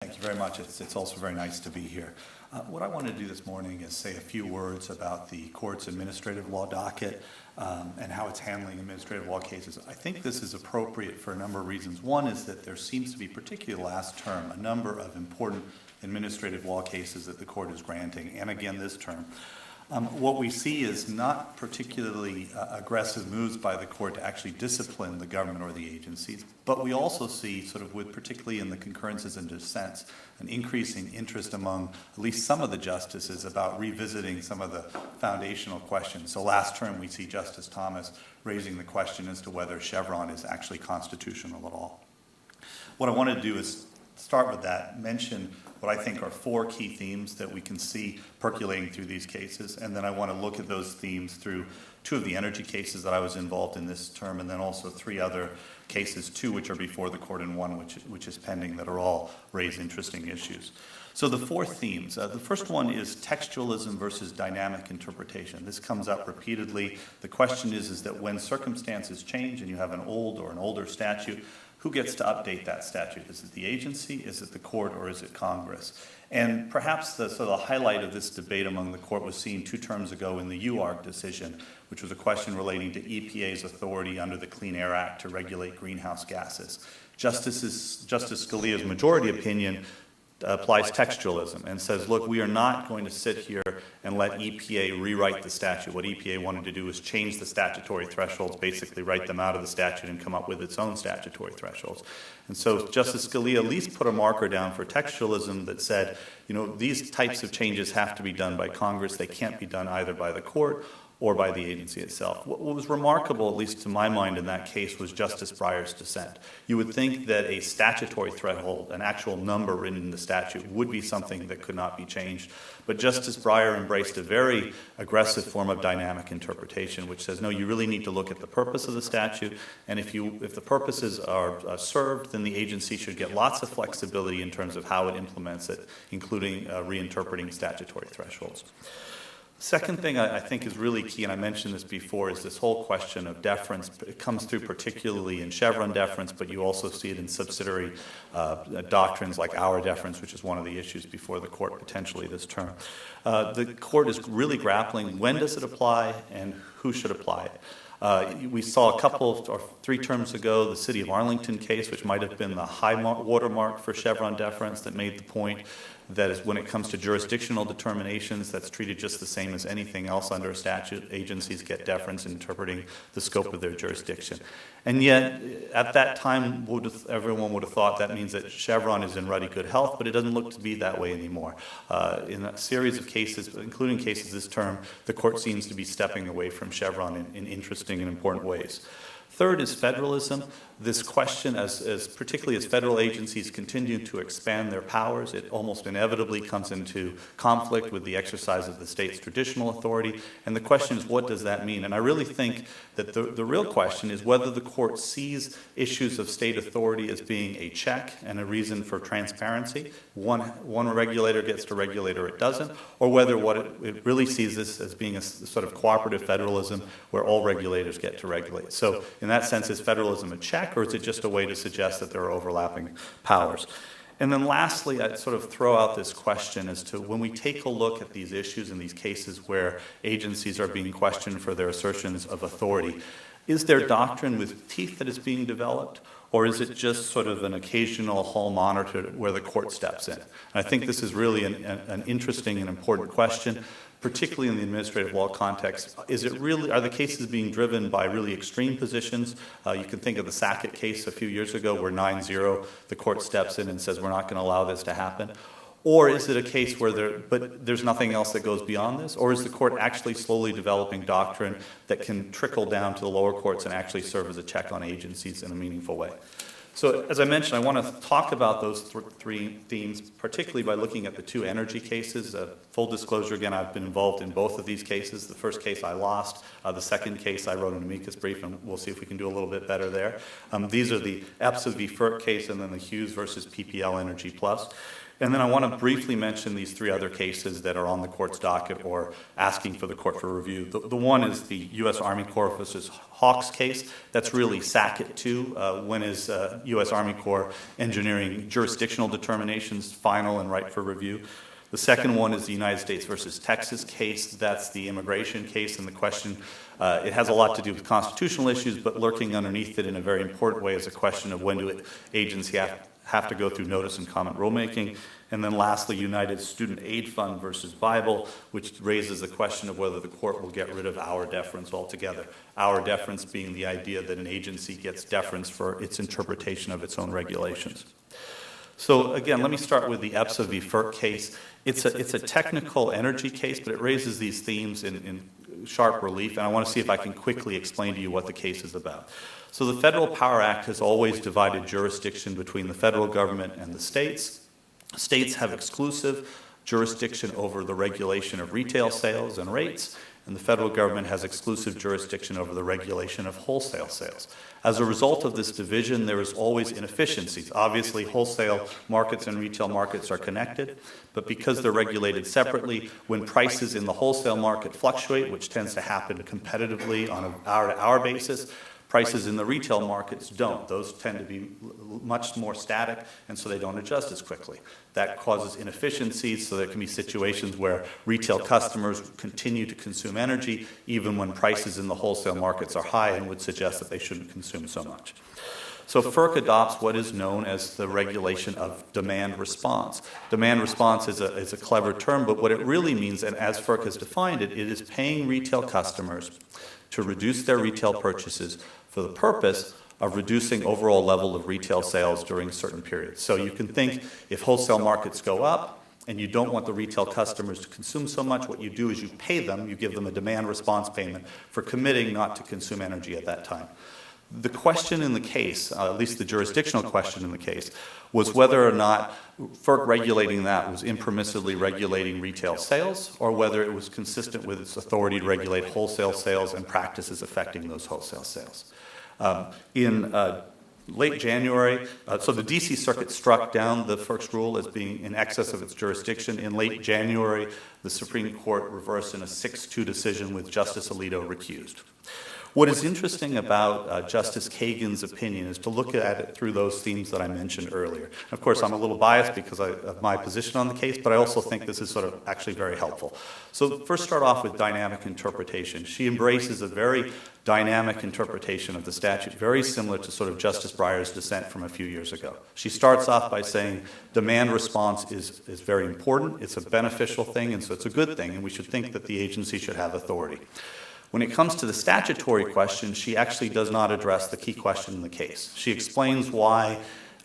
Thank you very much. It's also very nice to be here. What I want to do this morning is say a few words about the court's administrative law docket and how it's handling administrative law cases. I think this is appropriate for a number of reasons. One is that there seems to be, particularly last term, a number of important administrative law cases that the court is granting, and again this term. What we see is not particularly aggressive moves by the court to actually discipline the government or the agencies, but we also see, particularly in the concurrences and dissents, an increasing interest among at least some of the justices about revisiting some of the foundational questions. So last term we see Justice Thomas raising the question as to whether Chevron is actually constitutional at all. What I want to do is start with that, mention what I think are four key themes that we can see percolating through these cases, and then I want to look at those themes through two of the energy cases that I was involved in this term, and then also three other cases, two which are before the court and one which is pending, that are all raise interesting issues. So the four themes. The first one is textualism versus dynamic interpretation. This comes up repeatedly. The question is that when circumstances change and you have an old or an older statute, who gets to update that statute? Is it the agency, is it the court, or is it Congress? And perhaps the highlight of this debate among the court was seen 2 terms ago in the UARC decision, which was a question relating to EPA's authority under the Clean Air Act to regulate greenhouse gases. Justice Scalia's majority opinion applies textualism and says, look, we are not going to sit here and let EPA rewrite the statute. What EPA wanted to do was change the statutory thresholds, basically write them out of the statute and come up with its own statutory thresholds. And so Justice Scalia at least put a marker down for textualism that said, these types of changes have to be done by Congress. They can't be done either by the court or by the agency itself. What was remarkable, at least to my mind in that case, was Justice Breyer's dissent. You would think that a statutory threshold, an actual number written in the statute, would be something that could not be changed. But Justice Breyer embraced a very aggressive form of dynamic interpretation, which says, no, you really need to look at the purpose of the statute, and if the purposes are served, then the agency should get lots of flexibility in terms of how it implements it, including reinterpreting statutory thresholds. Second thing I think is really key, and I mentioned this before, is this whole question of deference. It comes through particularly in Chevron deference, but you also see it in subsidiary doctrines like our deference, which is one of the issues before the court potentially this term. The court is really grappling, when does it apply and who should apply it? We saw a couple or 3 terms ago the City of Arlington case, which might have been the high watermark for Chevron deference, that made the point that is when it comes to jurisdictional determinations, that's treated just the same as anything else under a statute. Agencies get deference in interpreting the scope of their jurisdiction. And yet, at that time, everyone would have thought that means that Chevron is in ruddy good health, but it doesn't look to be that way anymore. In a series of cases, including cases this term, the court seems to be stepping away from Chevron in interesting and important ways. Third is federalism. This question, particularly as federal agencies continue to expand their powers, it almost inevitably comes into conflict with the exercise of the state's traditional authority. And the question is, what does that mean? And I really think that the real question is whether the court sees issues of state authority as being a check and a reason for transparency. One regulator gets to regulate or it doesn't, or whether it really sees this as being a sort of cooperative federalism where all regulators get to regulate. So in that sense, is federalism a check, or is it just a way to suggest that there are overlapping powers? And then lastly, I'd sort of throw out this question as to when we take a look at these issues in these cases where agencies are being questioned for their assertions of authority, is there doctrine with teeth that is being developed, or is it just sort of an occasional hall monitor where the court steps in? And I think this is really an interesting and important question, particularly in the administrative law context. Are the cases being driven by really extreme positions? You can think of the Sackett case a few years ago where 9-0, the court steps in and says, we're not going to allow this to happen. Or is it a case where there's nothing else that goes beyond this? Or is the court actually slowly developing doctrine that can trickle down to the lower courts and actually serve as a check on agencies in a meaningful way? So as I mentioned, I want to talk about those 3 themes, particularly by looking at the 2 energy cases. Full disclosure, again, I've been involved in both of these cases. The first case I lost. The second case I wrote an amicus brief, and we'll see if we can do a little bit better there. These are the Epsa v. FERC case and then the Hughes versus PPL Energy Plus. And then I want to briefly mention these three other cases that are on the court's docket or asking for the court for review. The one is the U.S. Army Corps versus Hawks case. That's really Sackett 2. When is U.S. Army Corps engineering jurisdictional determinations final and right for review? The second one is the United States versus Texas case. That's the immigration case, and the question, it has a lot to do with constitutional issues, but lurking underneath it in a very important way is a question of when do agencies have to go through notice and comment rulemaking. And then lastly, United Student Aid Fund versus Bible, which raises the question of whether the court will get rid of our deference altogether. Our deference being the idea that an agency gets deference for its interpretation of its own regulations. So again, let me start with the EPSA v. FERC case. It's a technical energy case, but it raises these themes in sharp relief, and I want to see if I can quickly explain to you what the case is about. So the Federal Power Act has always divided jurisdiction between the federal government and the states. States have exclusive jurisdiction over the regulation of retail sales and rates, and the federal government has exclusive jurisdiction over the regulation of wholesale sales. As a result of this division, there is always inefficiencies. Obviously, wholesale markets and retail markets are connected, but because they're regulated separately, when prices in the wholesale market fluctuate, which tends to happen competitively on an hour-to-hour basis, prices in the retail markets don't. Those tend to be much more static, and so they don't adjust as quickly. That causes inefficiencies, so there can be situations where retail customers continue to consume energy even when prices in the wholesale markets are high and would suggest that they shouldn't consume so much. So FERC adopts what is known as the regulation of demand response. Demand response is a clever term, but what it really means, and as FERC has defined it, it is paying retail customers to reduce their retail purchases for the purpose of reducing overall level of retail sales during certain periods. So you can think if wholesale markets go up and you don't want the retail customers to consume so much, what you do is you pay them, you give them a demand response payment for committing not to consume energy at that time. The question in the case, at least the jurisdictional question in the case, was whether or not FERC regulating that was impermissibly regulating retail sales, or whether it was consistent with its authority to regulate wholesale sales and practices affecting those wholesale sales. In late January, so the D.C. Circuit struck down the FERC's rule as being in excess of its jurisdiction. In late January, the Supreme Court reversed in a 6-2 decision with Justice Alito recused. What is interesting about Justice Kagan's opinion is to look at it through those themes that I mentioned earlier. Of course, I'm a little biased because of my position on the case, but I also think this is sort of actually very helpful. So first start off with dynamic interpretation. She embraces a very dynamic interpretation of the statute, very similar to sort of Justice Breyer's dissent from a few years ago. She starts off by saying demand response is very important, it's a beneficial thing, and so it's a good thing, and we should think that the agency should have authority. When it comes to the statutory question, she actually does not address the key question in the case. She explains why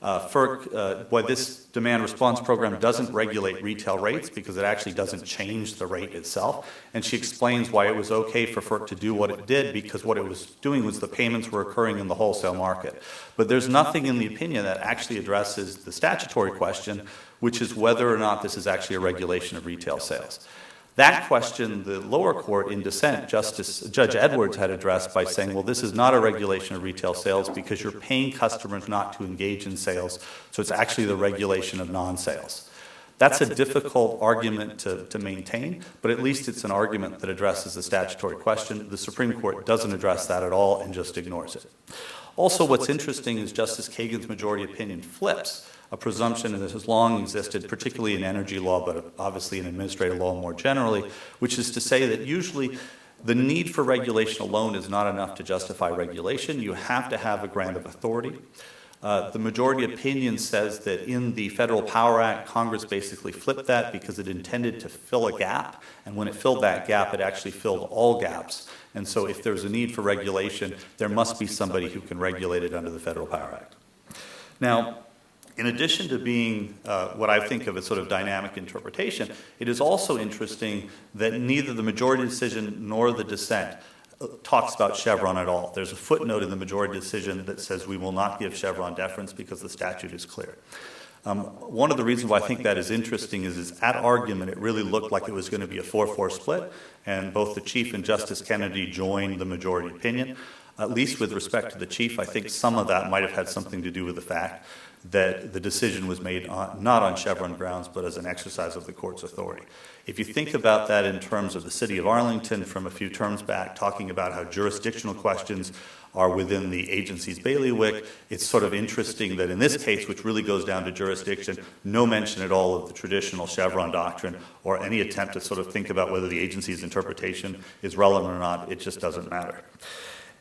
why this demand response program doesn't regulate retail rates because it actually doesn't change the rate itself. And she explains why it was okay for FERC to do what it did because what it was doing was the payments were occurring in the wholesale market. But there's nothing in the opinion that actually addresses the statutory question, which is whether or not this is actually a regulation of retail sales. That question, the lower court in dissent, Judge Edwards had addressed by saying, well, this is not a regulation of retail sales because you're paying customers not to engage in sales, so it's actually the regulation of non-sales. That's a difficult argument to maintain, but at least it's an argument that addresses the statutory question. The Supreme Court doesn't address that at all and just ignores it. Also, what's interesting is Justice Kagan's majority opinion flips a presumption that has long existed, particularly in energy law, but obviously in administrative law more generally, which is to say that usually the need for regulation alone is not enough to justify regulation. You have to have a grant of authority. The majority opinion says that in the Federal Power Act, Congress basically flipped that because it intended to fill a gap, and when it filled that gap, it actually filled all gaps. And so if there's a need for regulation, there must be somebody who can regulate it under the Federal Power Act. Now, in addition to being what I think of as sort of dynamic interpretation, it is also interesting that neither the majority decision nor the dissent talks about Chevron at all. There's a footnote in the majority decision that says we will not give Chevron deference because the statute is clear. One of the reasons why I think that is interesting is at argument it really looked like it was going to be a 4-4 split, and both the Chief and Justice Kennedy joined the majority opinion. At least with respect to the Chief, I think some of that might have had something to do with the fact that the decision was made not on Chevron grounds, but as an exercise of the court's authority. If you think about that in terms of the city of Arlington from a few terms back, talking about how jurisdictional questions are within the agency's bailiwick, it's sort of interesting that in this case, which really goes down to jurisdiction, no mention at all of the traditional Chevron doctrine or any attempt to sort of think about whether the agency's interpretation is relevant or not. It just doesn't matter.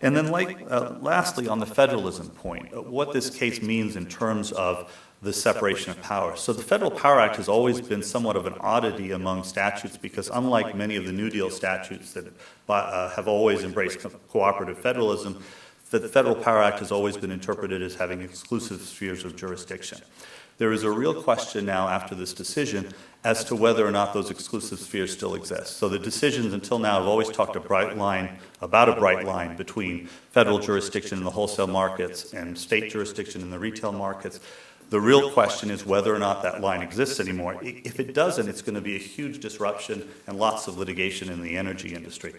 And then lastly, on the federalism point, what this case means in terms of the separation of powers. So the Federal Power Act has always been somewhat of an oddity among statutes because unlike many of the New Deal statutes that have always embraced cooperative federalism, the Federal Power Act has always been interpreted as having exclusive spheres of jurisdiction. There is a real question now after this decision as to whether or not those exclusive spheres still exist. So the decisions until now have always talked about a bright line between federal jurisdiction in the wholesale markets and state jurisdiction in the retail markets. The real question is whether or not that line exists anymore. If it doesn't, it's going to be a huge disruption and lots of litigation in the energy industry.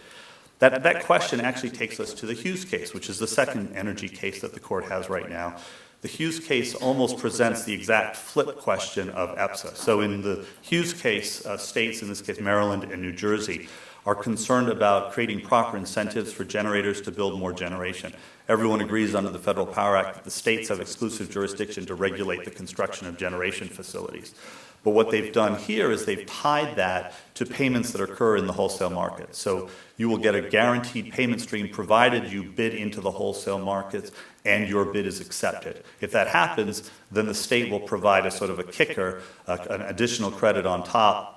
That question actually takes us to the Hughes case, which is the second energy case that the court has right now. The Hughes case almost presents the exact flip question of EPSA. So in the Hughes case, states, in this case Maryland and New Jersey, are concerned about creating proper incentives for generators to build more generation. Everyone agrees under the Federal Power Act that the states have exclusive jurisdiction to regulate the construction of generation facilities. But what they've done here is they've tied that to payments that occur in the wholesale market. So you will get a guaranteed payment stream provided you bid into the wholesale markets and your bid is accepted. If that happens, then the state will provide a sort of a kicker, an additional credit on top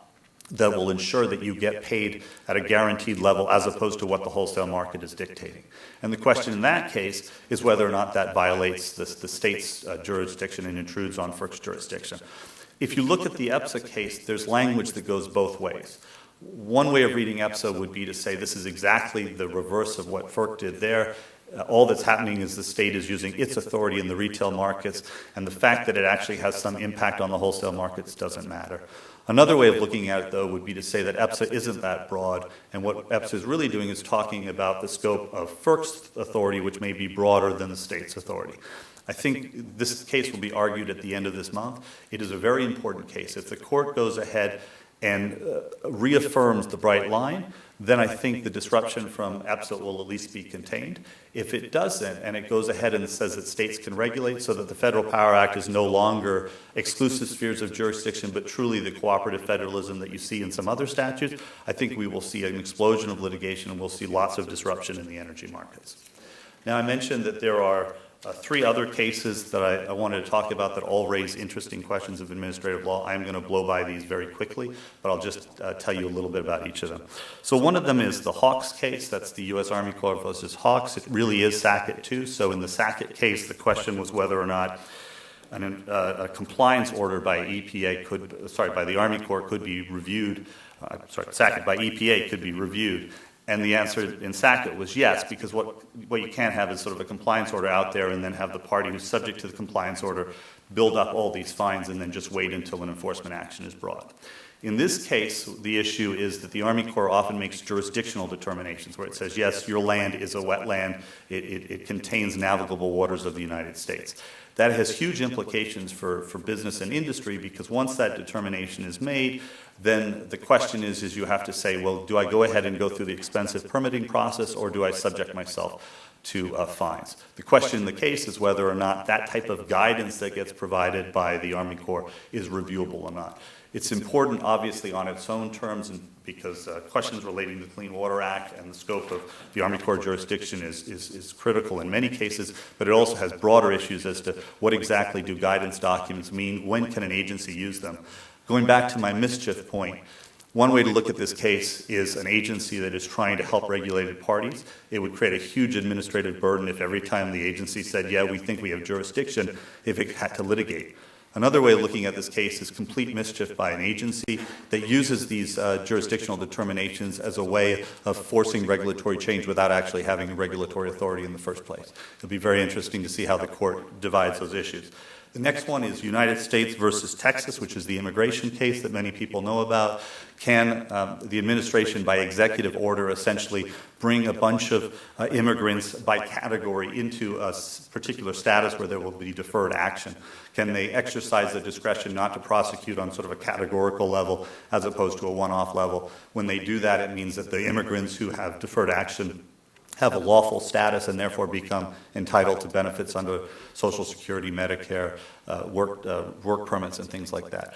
that will ensure that you get paid at a guaranteed level as opposed to what the wholesale market is dictating. And the question in that case is whether or not that violates the state's jurisdiction and intrudes on FERC's jurisdiction. If you look at the EPSA case, there's language that goes both ways. One way of reading EPSA would be to say this is exactly the reverse of what FERC did there. All that's happening is the state is using its authority in the retail markets, and the fact that it actually has some impact on the wholesale markets doesn't matter. Another way of looking at it, though, would be to say that EPSA isn't that broad, and what EPSA is really doing is talking about the scope of FERC's authority, which may be broader than the state's authority. I think this case will be argued at the end of this month. It is a very important case. If the court goes ahead and reaffirms the bright line, then I think the disruption from EPSA will at least be contained. If it doesn't, and it goes ahead and says that states can regulate so that the Federal Power Act is no longer exclusive spheres of jurisdiction, but truly the cooperative federalism that you see in some other statutes, I think we will see an explosion of litigation and we'll see lots of disruption in the energy markets. Now, I mentioned that there are three other cases that I wanted to talk about that all raise interesting questions of administrative law. I'm going to blow by these very quickly, but I'll just tell you a little bit about each of them. So one of them is the Hawks case. That's the U.S. Army Corps versus Hawks. It really is Sackett too. So in the Sackett case, the question was whether or not a compliance order by by the Army Corps could be reviewed. Sackett by EPA could be reviewed. And the answer in Sackett was yes, because what you can't have is sort of a compliance order out there and then have the party who's subject to the compliance order build up all these fines and then just wait until an enforcement action is brought. In this case, the issue is that the Army Corps often makes jurisdictional determinations where it says, yes, your land is a wetland, it contains navigable waters of the United States. That has huge implications for business and industry because once that determination is made, then the question is you have to say, well, do I go ahead and go through the expensive permitting process or do I subject myself to fines? The question in the case is whether or not that type of guidance that gets provided by the Army Corps is reviewable or not. It's important, obviously, on its own terms and because questions relating to the Clean Water Act and the scope of the Army Corps jurisdiction is critical in many cases, but it also has broader issues as to what exactly do guidance documents mean, when can an agency use them. Going back to my mischief point, one way to look at this case is an agency that is trying to help regulated parties. It would create a huge administrative burden if every time the agency said, yeah, we think we have jurisdiction, if it had to litigate. Another way of looking at this case is complete mischief by an agency that uses these jurisdictional determinations as a way of forcing regulatory change without actually having regulatory authority in the first place. It'll be very interesting to see how the court divides those issues. The next one is United States versus Texas, which is the immigration case that many people know about. Can the administration, by executive order, essentially bring a bunch of immigrants by category into a particular status where there will be deferred action? Can they exercise the discretion not to prosecute on sort of a categorical level as opposed to a one-off level? When they do that, it means that the immigrants who have deferred action have a lawful status and therefore become entitled to benefits under Social Security, Medicare, work permits, and things like that.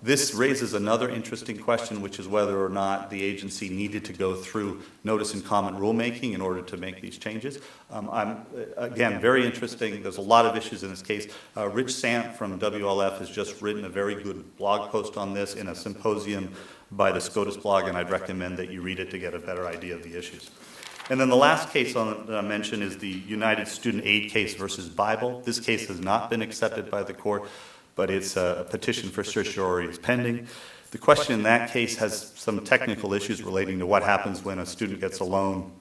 This raises another interesting question, which is whether or not the agency needed to go through notice and comment rulemaking in order to make these changes. Again, very interesting. There's a lot of issues in this case. Rich Sant from WLF has just written a very good blog post on this in a symposium by the SCOTUS blog, and I'd recommend that you read it to get a better idea of the issues. And then the last case that I mentioned is the United Student Aid case versus Bible. This case has not been accepted by the court, but it's a petition for certiorari is pending. The question in that case has some technical issues relating to what happens when a student gets a loan,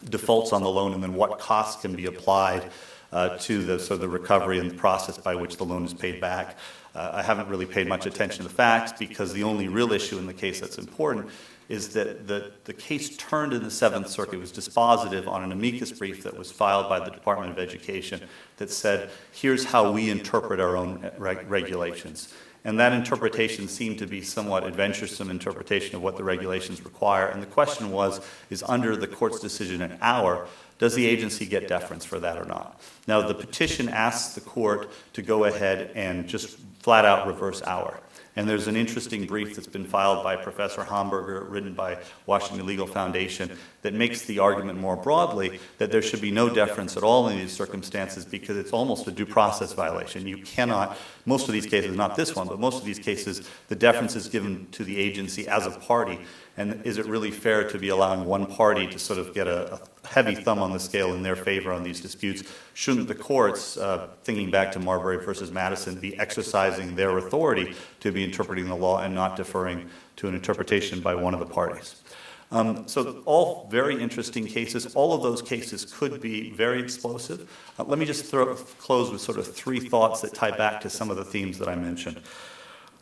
defaults on the loan, and then what costs can be applied to the recovery and the process by which the loan is paid back. I haven't really paid much attention to the facts because the only real issue in the case that's important is that the case turned in the Seventh Circuit. It was dispositive on an amicus brief that was filed by the Department of Education that said, here's how we interpret our own regulations. And that interpretation seemed to be somewhat adventuresome interpretation of what the regulations require. And the question is under the court's decision an hour, does the agency get deference for that or not? Now, the petition asks the court to go ahead and just flat out reverse hour. And there's an interesting brief that's been filed by Professor Hamburger, written by Washington Legal Foundation, that makes the argument more broadly that there should be no deference at all in these circumstances because it's almost a due process violation. You cannot, most of these cases, not this one, but most of these cases, the deference is given to the agency as a party. And is it really fair to be allowing one party to sort of get a heavy thumb on the scale in their favor on these disputes? Shouldn't the courts, thinking back to Marbury versus Madison, be exercising their authority to be interpreting the law and not deferring to an interpretation by one of the parties? So all very interesting cases. All of those cases could be very explosive. Let me just close with sort of three thoughts that tie back to some of the themes that I mentioned.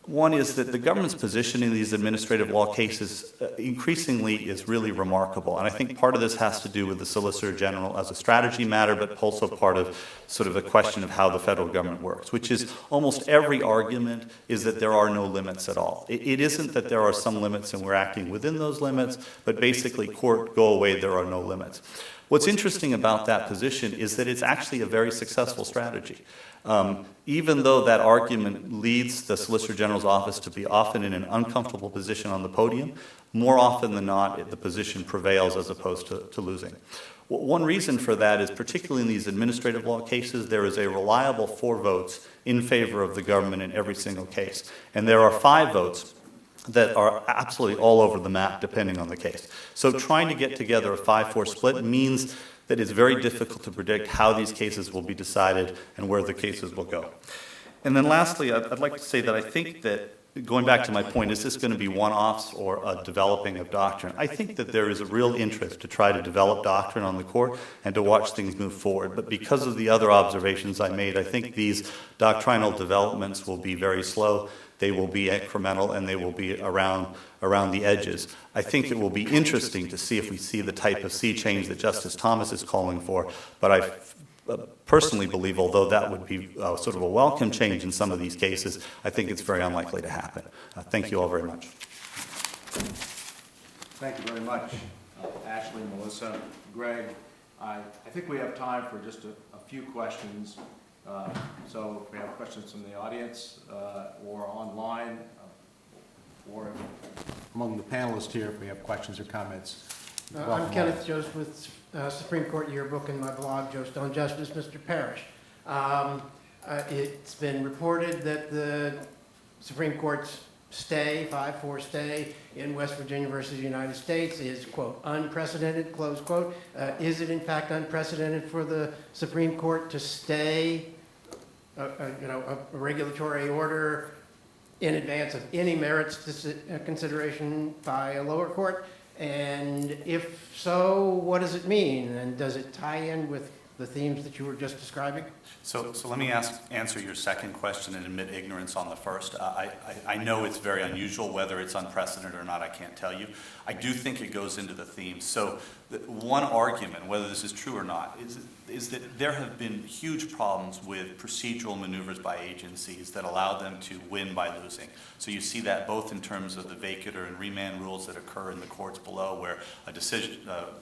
One is that the government's position in these administrative law cases increasingly is really remarkable. And I think part of this has to do with the Solicitor General as a strategy matter, but also part of sort of a question of how the federal government works, which is almost every argument is that there are no limits at all. It isn't that there are some limits and we're acting within those limits, but basically, court, go away, there are no limits. What's interesting about that position is that it's actually a very successful strategy. Even though that argument leads the Solicitor General's office to be often in an uncomfortable position on the podium, more often than not, the position prevails as opposed to losing. One reason for that is, particularly in these administrative law cases, there is a reliable 4 votes in favor of the government in every single case. And there are 5 votes that are absolutely all over the map, depending on the case. So trying to get together a 5-4 split means that it's very difficult to predict how these cases will be decided and where the cases will go. And then lastly, I'd like to say that I think that, going back to my point, is this going to be one-offs or a developing of doctrine? I think that there is a real interest to try to develop doctrine on the court and to watch things move forward. But because of the other observations I made, I think these doctrinal developments will be very slow. They will be incremental, and they will be around the edges. I think it will be interesting to see if we see the type of sea change that Justice Thomas is calling for, but I personally believe, although that would be sort of a welcome change in some of these cases, I think it's very unlikely to happen. Thank you all very much. Thank you very much, Ashely, Melissa, Greg. I think we have time for just a few questions. So if we have questions from the audience or online, or among the panelists here, if we have questions or comments. I'm Kenneth Jost with Supreme Court Yearbook and my blog, Jost on Justice, Mr. Parrish. It's been reported that the Supreme Court's stay, 5-4 stay in West Virginia versus the United States is, quote, unprecedented, close quote. Is it in fact unprecedented for the Supreme Court to stay a regulatory order in advance of any merits consideration by a lower court? And if so, what does it mean? And does it tie in with the themes that you were just describing? So let me answer your second question and admit ignorance on the first. I know it's very unusual. Whether it's unprecedented or not, I can't tell you. I do think it goes into the themes. So one argument, whether this is true or not, is that there have been huge problems with procedural maneuvers by agencies that allow them to win by losing. So you see that both in terms of the vacatur and remand rules that occur in the courts below, where a decision,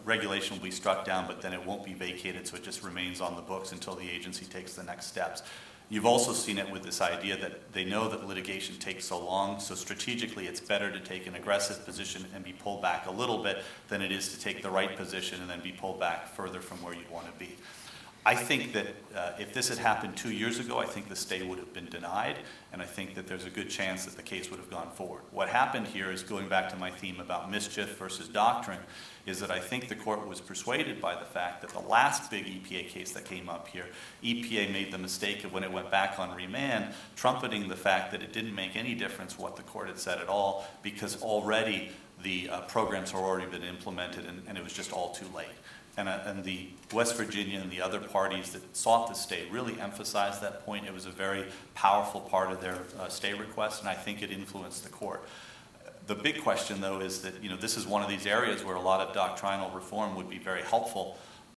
regulation will be struck down, but then it won't be vacated, so it just remains on the books until the agency takes the next steps. You've also seen it with this idea that they know that litigation takes so long, so strategically it's better to take an aggressive position and be pulled back a little bit than it is to take the right position and then be pulled back further from where you'd want to be. I think that if this had happened 2 years ago, I think the stay would have been denied, and I think that there's a good chance that the case would have gone forward. What happened here is, going back to my theme about mischief versus doctrine, is that I think the court was persuaded by the fact that the last big EPA case that came up here, EPA made the mistake of, when it went back on remand, trumpeting the fact that it didn't make any difference what the court had said at all, because already the programs had already been implemented, and it was just all too late. And the West Virginia and the other parties that sought the stay really emphasized that point. It was a very powerful part of their stay request, and I think it influenced the court. The big question, though, is that this is one of these areas where a lot of doctrinal reform would be very helpful.